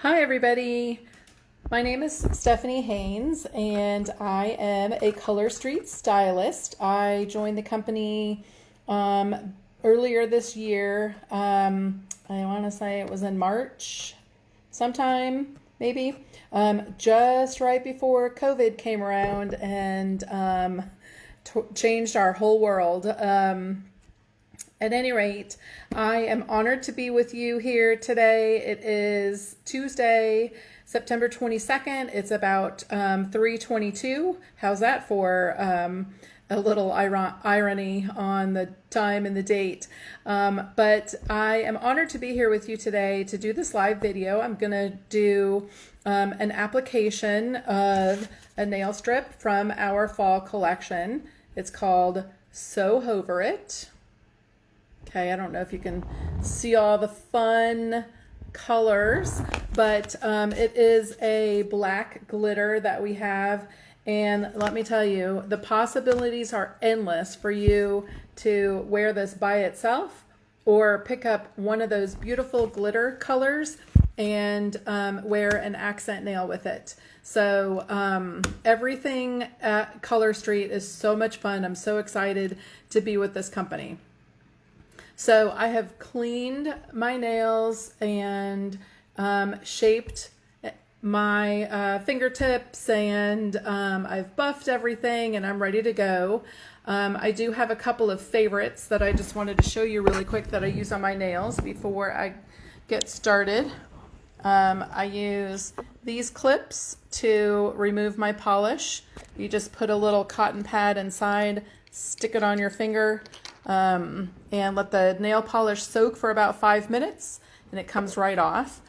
Hi everybody, my name is Stephanie Haynes and I am a Color Street stylist. I joined the company earlier this year. I want to say it was in March sometime, maybe, just right before COVID came around and changed our whole world. At any rate, I am honored to be with you here today. It is Tuesday, September 22nd. It's about 3:22. How's that for a little irony on the time and the date? But I am honored to be here with you today to do this live video. I'm going to do an application of a nail strip from our fall collection. It's called Soho-ver It. Okay, I don't know if you can see all the fun colors, but it is a black glitter that we have. And let me tell you, the possibilities are endless for you to wear this by itself or pick up one of those beautiful glitter colors and wear an accent nail with it. So everything at Color Street is so much fun. I'm so excited to be with this company. So I have cleaned my nails and shaped my fingertips, and I've buffed everything and I'm ready to go. I do have a couple of favorites that I just wanted to show you really quick that I use on my nails before I get started. I use these clips to remove my polish. You just put a little cotton pad inside, stick it on your finger, and let the nail polish soak for about 5 minutes, and it comes right off.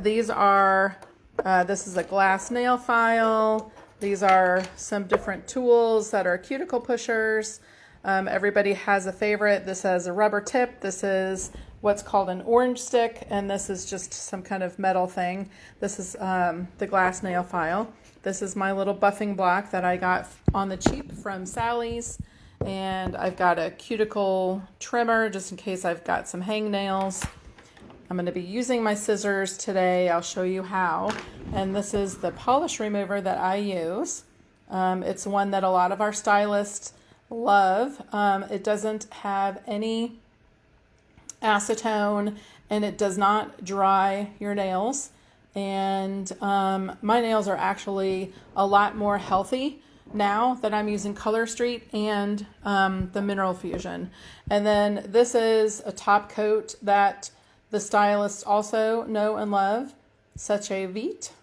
These are, this is a glass nail file. These are some different tools that are cuticle pushers. Everybody has a favorite. This has a rubber tip. This is what's called an orange stick, and this is just some kind of metal thing. This is the glass nail file. This is my little buffing block that I got on the cheap from Sally's. And I've got a cuticle trimmer just in case I've got some hangnails. I'm going to be using my scissors today. I'll show you how. And this is the polish remover that I use. It's one that a lot of our stylists love. It doesn't have any acetone and it does not dry your nails. And my nails are actually a lot more healthy now that I'm using Color Street and the Mineral Fusion. And then this is a top coat that the stylists also know and love, Soho-ver It.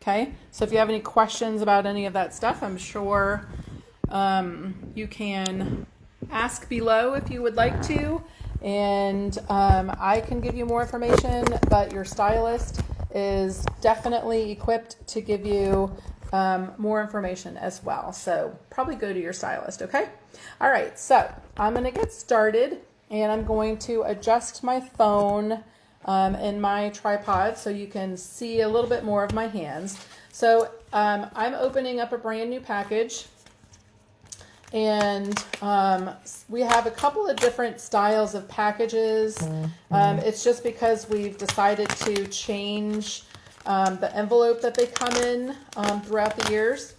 Okay, so if you have any questions about any of that stuff, I'm sure you can ask below if you would like to, and I can give you more information, but your stylist is definitely equipped to give you more information as well. So probably go to your stylist, okay? All right, so I'm going to get started, and I'm going to adjust my phone in my tripod so you can see a little bit more of my hands. So I'm opening up a brand new package, and we have a couple of different styles of packages. It's just because we've decided to change the envelope that they come in throughout the years,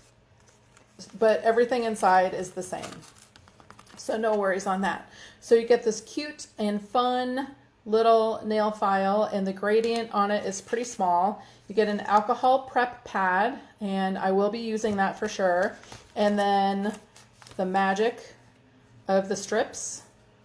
but everything inside is the same, so no worries on that. So you get this cute and fun little nail file, and the gradient on it is pretty small. You get an alcohol prep pad, and I will be using that for sure. And then the magic of the strips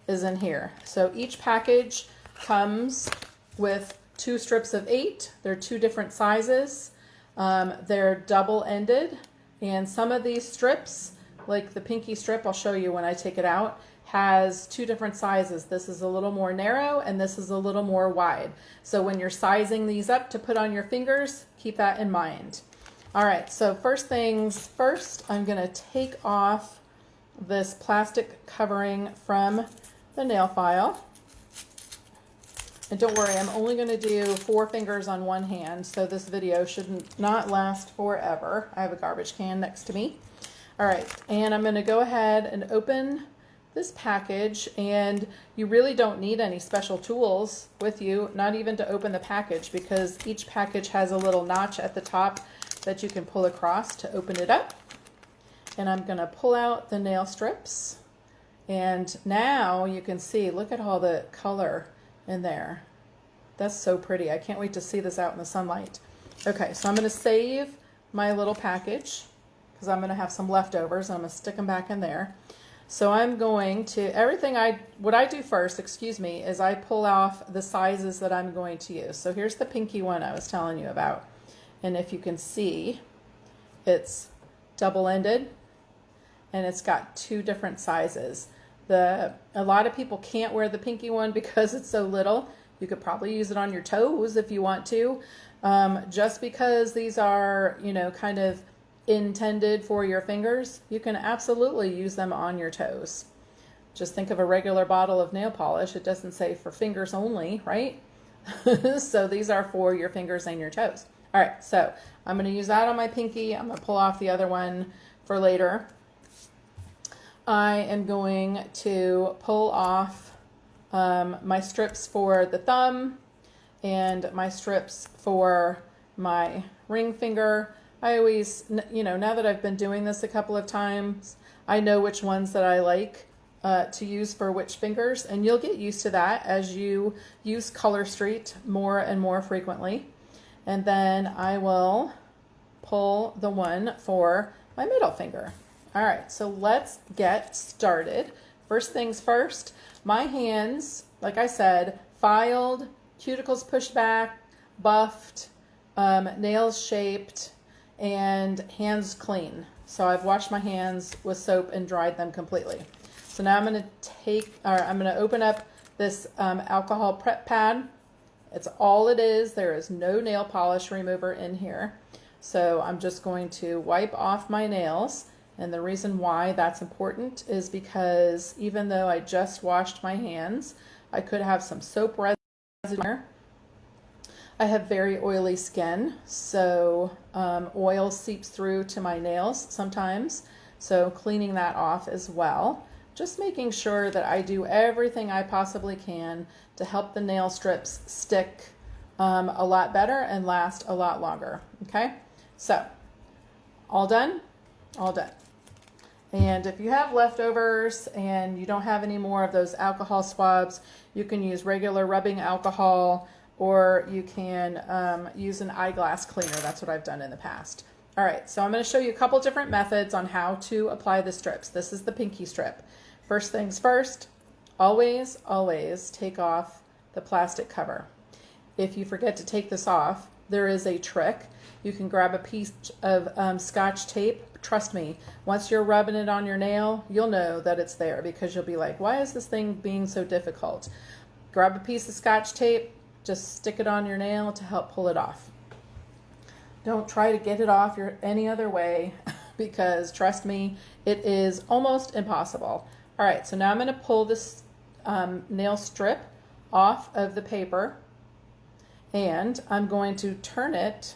is in here. So each package comes with 2 strips of 8. They're 2 different sizes. They're double-ended, and some of these strips, like the pinky strip, I'll show you when I take it out, has 2 different sizes. This is a little more narrow and this is a little more wide. So when you're sizing these up to put on your fingers, keep that in mind. All right, so first things first, I'm going to take off this plastic covering from the nail file. And don't worry, I'm only going to do 4 fingers on one hand, so this video should not last forever. I have a garbage can next to me. All right, and I'm going to go ahead and open this package, and you really don't need any special tools with you, not even to open the package, because each package has a little notch at the top that you can pull across to open it up. And I'm going to pull out the nail strips, and now you can see, look at all the color in there. That's so pretty. I can't wait to see this out in the sunlight. Okay, so I'm going to save my little package because I'm going to have some leftovers. I'm going to stick them back in there. So I'm going to, what I do first, excuse me, is I pull off the sizes that I'm going to use. So here's the pinky one I was telling you about. And if you can see, it's double-ended and it's got two different sizes. A lot of people can't wear the pinky one because it's so little. You could probably use it on your toes if you want to. Just because these are, kind of intended for your fingers, you can absolutely use them on your toes. Just think of a regular bottle of nail polish. It doesn't say for fingers only, right? So these are for your fingers and your toes. All right, so I'm going to use that on my pinky. I'm going to pull off the other one for later. I am going to pull off my strips for the thumb and my strips for my ring finger. I always, now that I've been doing this a couple of times, I know which ones that I like to use for which fingers, and you'll get used to that as you use Color Street more and more frequently. And then I will pull the one for my middle finger. All right, so let's get started. First things first, my hands, like I said, filed, cuticles pushed back, buffed, nails shaped, and hands clean. So I've washed my hands with soap and dried them completely. So now I'm going to open up this alcohol prep pad. It's all it is. There is no nail polish remover in here. So I'm just going to wipe off my nails. And the reason why that's important is because even though I just washed my hands, I could have some soap residue here. I have very oily skin, so oil seeps through to my nails sometimes, so cleaning that off as well. Just making sure that I do everything I possibly can to help the nail strips stick a lot better and last a lot longer. Okay, so all done? All done. And if you have leftovers and you don't have any more of those alcohol swabs, you can use regular rubbing alcohol, or you can use an eyeglass cleaner. That's what I've done in the past. All right, so I'm going to show you a couple different methods on how to apply the strips. This is the pinky strip. First things first, always take off the plastic cover. If you forget to take this off, there is a trick. You can grab a piece of scotch tape. Trust me, once you're rubbing it on your nail, you'll know that it's there because you'll be like, why is this thing being so difficult? Grab a piece of scotch tape, just stick it on your nail to help pull it off. Don't try to get it off any other way because trust me, it is almost impossible. All right, so now I'm going to pull this nail strip off of the paper, and I'm going to turn it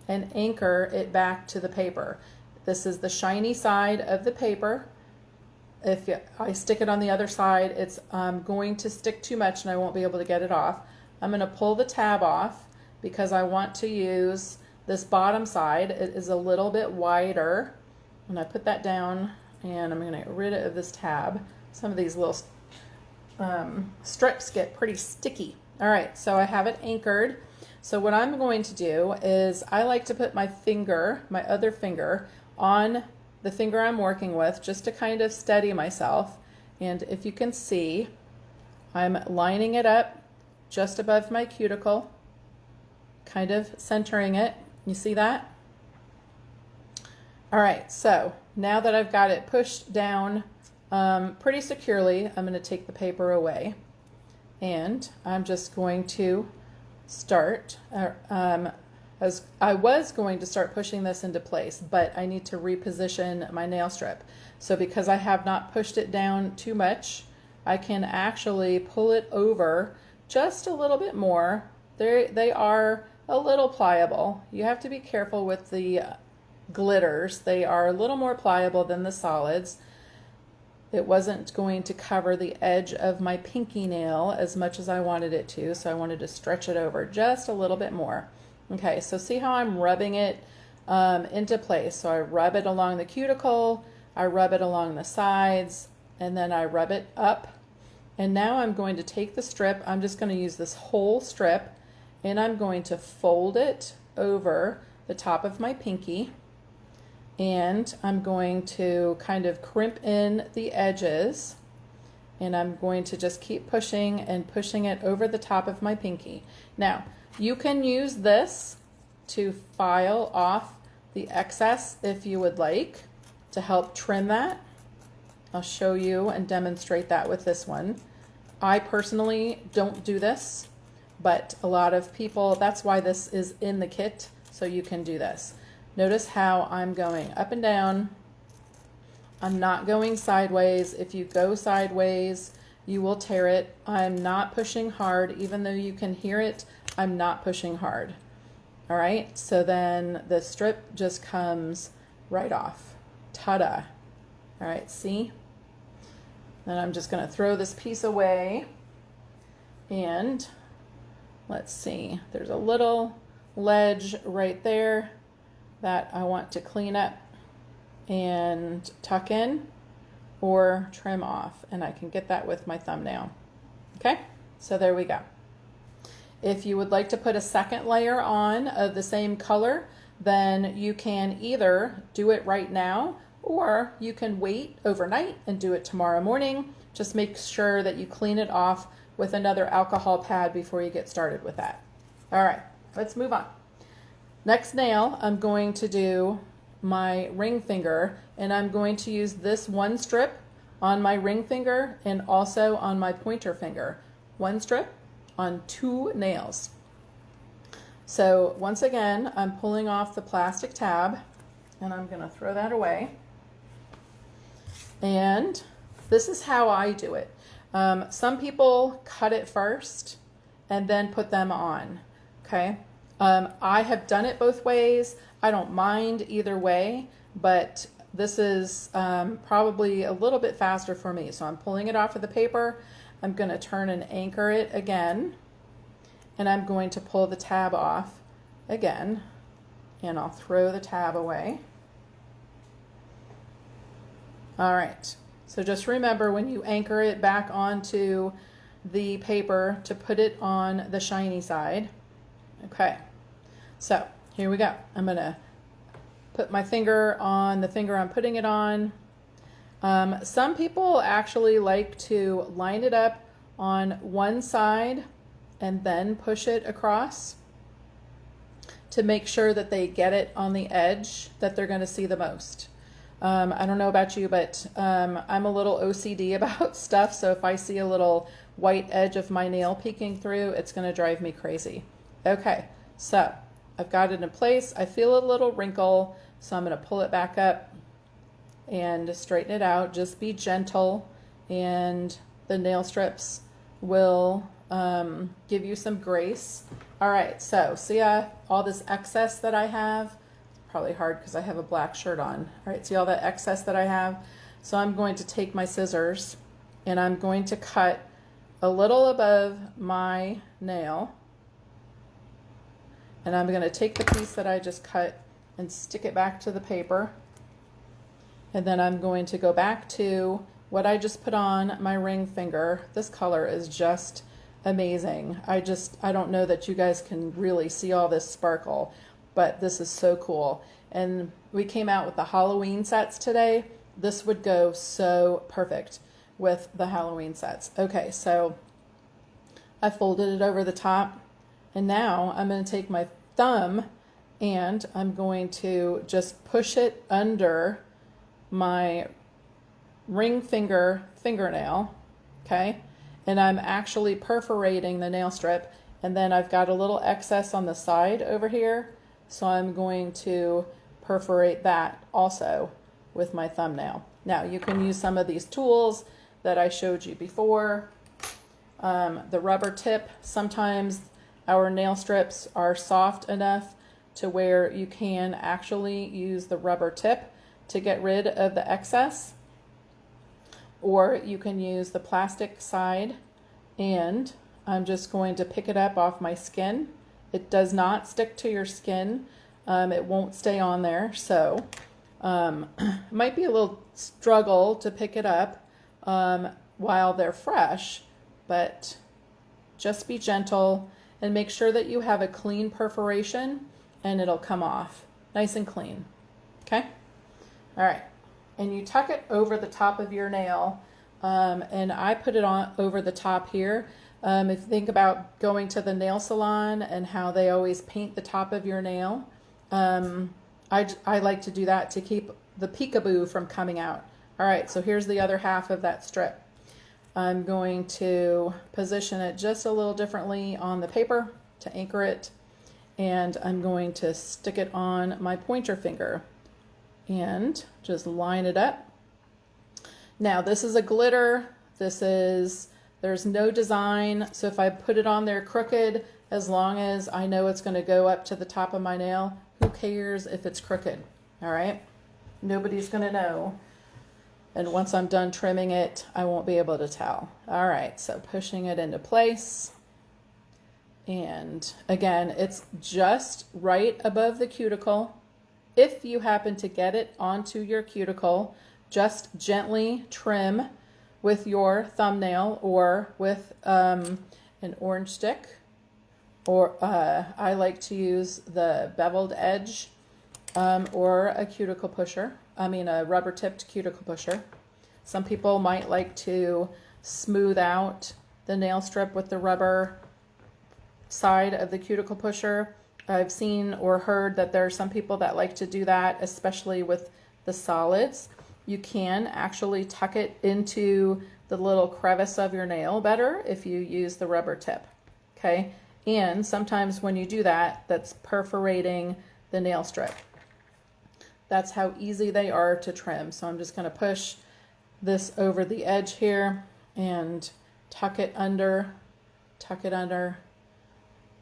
and anchor it back to the paper. This is the shiny side of the paper. If I stick it on the other side, it's going to stick too much and I won't be able to get it off. I'm going to pull the tab off because I want to use this bottom side. It is a little bit wider. And I put that down and I'm going to get rid of this tab. Some of these little strips get pretty sticky. All right, so I have it anchored. So what I'm going to do is I like to put my finger, my other finger, on the finger I'm working with just to kind of steady myself. And if you can see, I'm lining it up just above my cuticle, kind of centering it. You see that? All right, so now that I've got it pushed down pretty securely, I'm going to take the paper away and I'm just going to start, as I was going to start pushing this into place, but I need to reposition my nail strip. So because I have not pushed it down too much, I can actually pull it over just a little bit more. They are a little pliable. You have to be careful with the glitters. They are a little more pliable than the solids. it wasn't going to cover the edge of my pinky nail as much as I wanted it to, so I wanted to stretch it over just a little bit more. Okay, so see how I'm rubbing it into place. So I rub it along the cuticle, I rub it along the sides, and then I rub it up. And now I'm going to take the strip, I'm just going to use this whole strip, and I'm going to fold it over the top of my pinky. And I'm going to kind of crimp in the edges, and I'm going to just keep pushing and pushing it over the top of my pinky. Now, you can use this to file off the excess if you would like to help trim that. I'll show you and demonstrate that with this one. I personally don't do this, but a lot of people, that's why this is in the kit, so you can do this. Notice how I'm going up and down. I'm not going sideways. If you go sideways, you will tear it. I'm not pushing hard, even though you can hear it, I'm not pushing hard. All right, so then the strip just comes right off. Ta-da. All right, see? Then I'm just gonna throw this piece away, and let's see, there's a little ledge right there that I want to clean up and tuck in or trim off, and I can get that with my thumbnail. Okay, so there we go. If you would like to put a second layer on of the same color, then you can either do it right now, or you can wait overnight and do it tomorrow morning. Just make sure that you clean it off with another alcohol pad before you get started with that. All right, let's move on. Next nail, I'm going to do my ring finger, and I'm going to use this one strip on my ring finger and also on my pointer finger. One strip on 2 nails. So once again, I'm pulling off the plastic tab, and I'm going to throw that away. And this is how I do it. Some people cut it first and then put them on, okay? I have done it both ways. I don't mind either way, but this is probably a little bit faster for me. So I'm pulling it off of the paper. I'm going to turn and anchor it again, and I'm going to pull the tab off again, and I'll throw the tab away. All right, so just remember when you anchor it back onto the paper to put it on the shiny side. Okay, so here we go. I'm gonna put my finger on the finger I'm putting it on. Some people actually like to line it up on one side and then push it across to make sure that they get it on the edge that they're going to see the most. I don't know about you, but I'm a little OCD about stuff, so if I see a little white edge of my nail peeking through, it's going to drive me crazy. Okay, so I've got it in place. I feel a little wrinkle, so I'm going to pull it back up and straighten it out. Just be gentle, and the nail strips will give you some grace. All right, so see all this excess that I have? Probably hard because I have a black shirt on. All right, see all that excess that I have? So I'm going to take my scissors and I'm going to cut a little above my nail, and I'm going to take the piece that I just cut and stick it back to the paper, and then I'm going to go back to what I just put on my ring finger. This color is just amazing. I don't know that you guys can really see all this sparkle, but this is so cool. And we came out with the Halloween sets today. This would go so perfect with the Halloween sets. Okay, so I folded it over the top, and now I'm going to take my thumb and I'm going to just push it under my ring finger fingernail, okay? And I'm actually perforating the nail strip, and then I've got a little excess on the side over here, so I'm going to perforate that also with my thumbnail. Now you can use some of these tools that I showed you before. The rubber tip, sometimes our nail strips are soft enough to where you can actually use the rubber tip to get rid of the excess. or you can use the plastic side, and I'm just going to pick it up off my skin. It does not stick to your skin. It won't stay on there, so it might be a little struggle to pick it up while they're fresh, but just be gentle and make sure that you have a clean perforation and it'll come off nice and clean. Okay? All right. And you tuck it over the top of your nail, and I put it on over the top here. If you think about going to the nail salon and how they always paint the top of your nail, I like to do that to keep the peekaboo from coming out. All right, so here's the other half of that strip. I'm going to position it just a little differently on the paper to anchor it, and I'm going to stick it on my pointer finger and just line it up. Now this is a glitter. There's no design, so if I put it on there crooked, as long as I know it's going to go up to the top of my nail, who cares if it's crooked? All right, nobody's going to know. And once I'm done trimming it, I won't be able to tell. All right, so pushing it into place. And again, it's just right above the cuticle. If you happen to get it onto your cuticle, just gently trim with your thumbnail or with an orange stick. Or I like to use the beveled edge or a cuticle pusher. A rubber tipped cuticle pusher. Some people might like to smooth out the nail strip with the rubber side of the cuticle pusher. I've seen or heard that there are some people that like to do that, especially with the solids. You can actually tuck it into the little crevice of your nail better if you use the rubber tip. Okay, and sometimes when you do that, that's perforating the nail strip. That's how easy they are to trim. So I'm just going to push this over the edge here and tuck it under,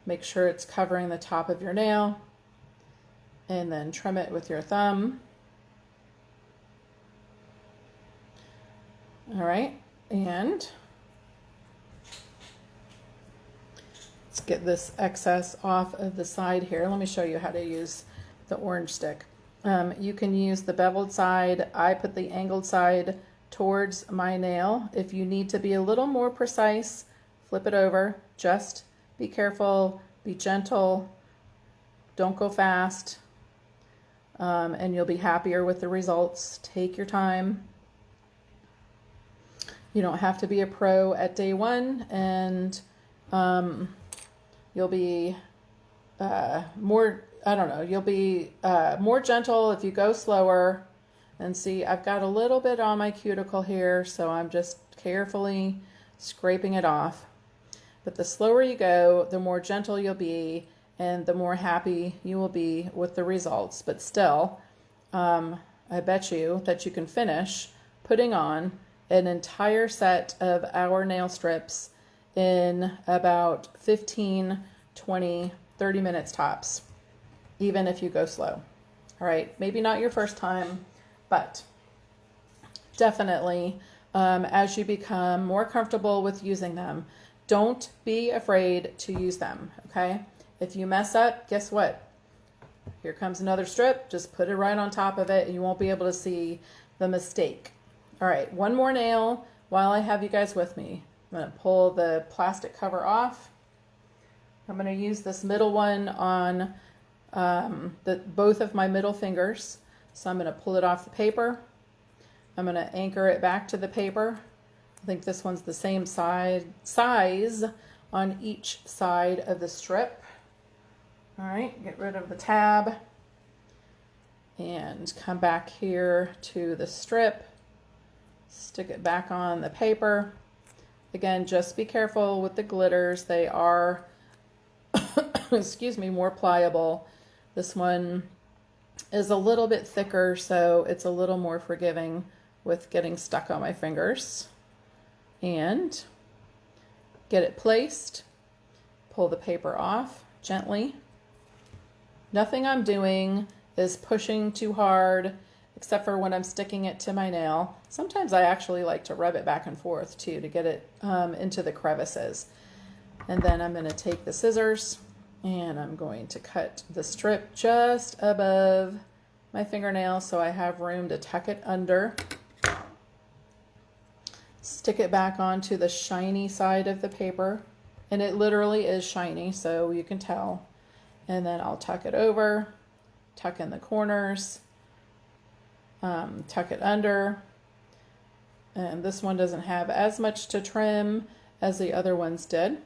make sure it's covering the top of your nail, and then trim it with your thumb. All right, and let's get this excess off of the side here. Let me show you how to use the orange stick. You can use the beveled side. I put the angled side towards my nail. If you need to be a little more precise, flip it over. Just be careful, be gentle, don't go fast, and you'll be happier with the results. Take your time. You don't have to be a pro at day one, and you'll be you'll be more gentle if you go slower. And see, I've got a little bit on my cuticle here, so I'm just carefully scraping it off. But the slower you go, the more gentle you'll be, and the more happy you will be with the results. But still, I bet you that you can finish putting on an entire set of our nail strips in about 15, 20, 30 minutes tops, even if you go slow. All right, maybe not your first time, but definitely as you become more comfortable with using them, don't be afraid to use them, okay? If you mess up, guess what? Here comes another strip. Just put it right on top of it and you won't be able to see the mistake. All right, one more nail while I have you guys with me. I'm going to pull the plastic cover off. I'm going to use this middle one on both of my middle fingers. So I'm going to pull it off the paper. I'm going to anchor it back to the paper. I think this one's the same size on each side of the strip. All right, get rid of the tab and come back here to the strip. Stick it back on the paper. Again, just be careful with the glitters. They are, excuse me, more pliable. This one is a little bit thicker, so it's a little more forgiving with getting stuck on my fingers. And get it placed. Pull the paper off gently. Nothing I'm doing is pushing too hard except for when I'm sticking it to my nail. Sometimes I actually like to rub it back and forth too to get it into the crevices. And then I'm going to take the scissors and I'm going to cut the strip just above my fingernail so I have room to tuck it under. Stick it back onto the shiny side of the paper, and it literally is shiny, so you can tell. And then I'll tuck it over, tuck in the corners, tuck it under. And this one doesn't have as much to trim as the other ones did,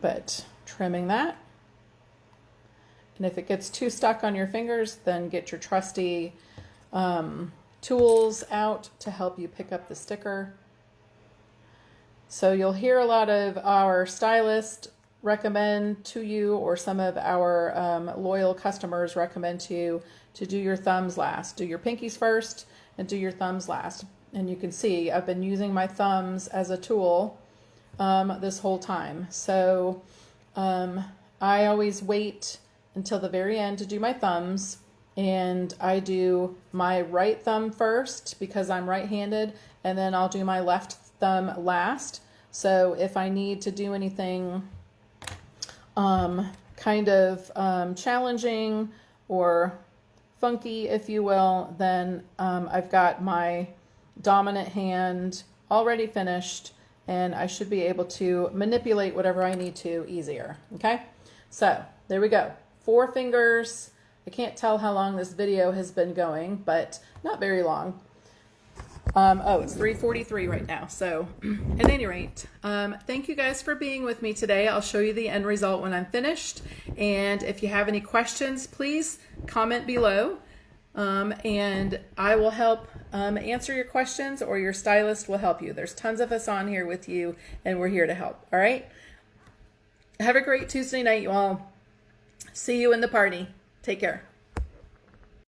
but trimming that. And if it gets too stuck on your fingers, then get your trusty tools out to help you pick up the sticker. So you'll hear a lot of our stylists recommend to you, or some of our loyal customers recommend to you, to do your thumbs last. Do your pinkies first and do your thumbs last. And you can see I've been using my thumbs as a tool this whole time. So I always wait until the very end to do my thumbs. And I do my right thumb first because I'm right-handed, and then I'll do my left thumb last. So if I need to do anything kind of challenging or funky, if you will, then I've got my dominant hand already finished, and I should be able to manipulate whatever I need to easier. Okay, so there we go. 4 fingers. I can't tell how long this video has been going, but not very long. Oh, it's 3:43 right now. So at any rate, thank you guys for being with me today. I'll show you the end result when I'm finished. And if you have any questions, please comment below. And I will help answer your questions, or your stylist will help you. There's tons of us on here with you, and we're here to help. All right. Have a great Tuesday night, you all. See you in the party. Take care.